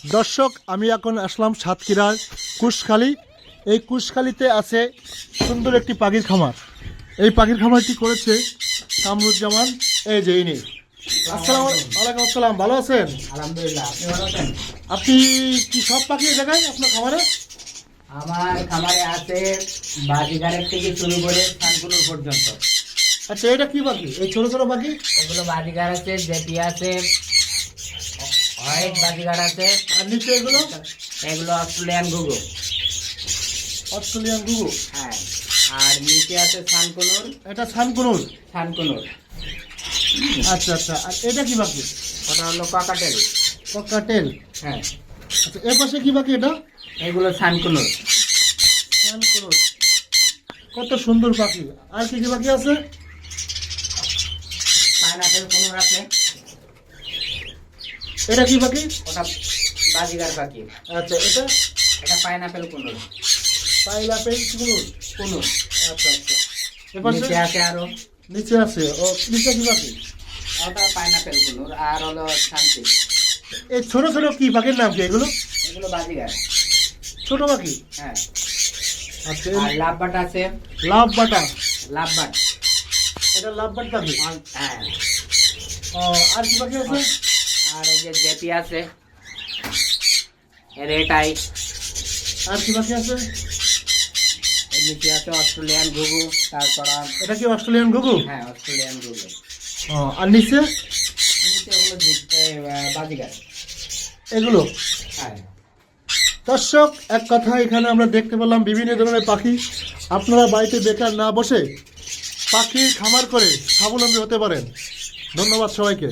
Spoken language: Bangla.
দর্শক, আমি এখন আসলাম সাতক্ষীরার কুশখালী। এই কুশখালীতে আছে সুন্দর একটি পাখির খামার। এই পাখির খামারটি করেছে কামরুজ্জামান। এই যে ইনি। আসসালামু আলাইকুম। আসসালাম, ভালো আছেন? আলহামদুলিল্লাহ, আপনি ভালো আছেন? আপনি কি সব পাখি দেখায় আপনার খামারে? আমার খামারে আছে বাজিগারের থেকে শুরু করে সানকুনুর পর্যন্ত। আচ্ছা, এটা কি পাখি? এই ছোট ছোট পাখি? এগুলো বাজিগার আছে, জেপি আছে, হোয়াইট বাজিগার আছে। আর নিচে এগুলো? এগুলো অস্ট্রেলিয়ান ঘুঘু। অস্ট্রেলিয়ান ঘুঘু। হ্যাঁ, আর নিচে আছে সানকুনুর। এটা ছানকুনুর। সানকুনুর। আচ্ছা আচ্ছা, আর এটা কি পাখি? ওটা হলো ককাটেল। ককাটেল। হ্যাঁ, আচ্ছা, এর পাশে কি পাখি এটা? এগুলো সানকুনুর। ছানকুনুর। কত সুন্দর পাখি। আর কি কি পাখি আছে? পাইনাপেল কুনুর আছে। এটা কি পাখি? ওটা বাজিগার পাখি। আচ্ছা, এটা পাইনাপেল কুনুর। পাইনাপেল কুনুর। কুনুর। আচ্ছা আচ্ছা। এর পাশে? নিচে আছে আরো। নিচে আছে। ও, নিচে কি পাখি? ওটা পাইনাপেল কুনুর। আর হলো শান্তি। এই ছোট ছোট কি পাখির নাম কি এগুলো? এগুলো বাজিগার। ছোট পাখি। হ্যাঁ, আচ্ছা, আর লাভবাট আছে। লাভ বাটা। লাভবাট। এটা লাভ বাট পাখি। হ্যাঁ, ও, আর কি পাখি আছে? আর এই যে জেপি আছে, রেটাই। আর কি পাখি আছে? এর নিচে আছে অস্ট্রেলিয়ান ঘুঘু। তারপর এটা কি অস্ট্রেলিয়ান ঘুঘু? হ্যাঁ, অস্ট্রেলিয়ান ঘুঘু। ও, আর নিচে? নিচে ওগুলো বাজিগার। এগুলো। হ্যাঁ, দর্শক, এক কথা এখানে আমরা দেখতে পেলাম বিভিন্ন ধরনের পাখি। আপনারা বাড়িতে বেকার না বসে পাখির খামার করে স্বাবলম্বী হতে পারেন। ধন্যবাদ সবাইকে।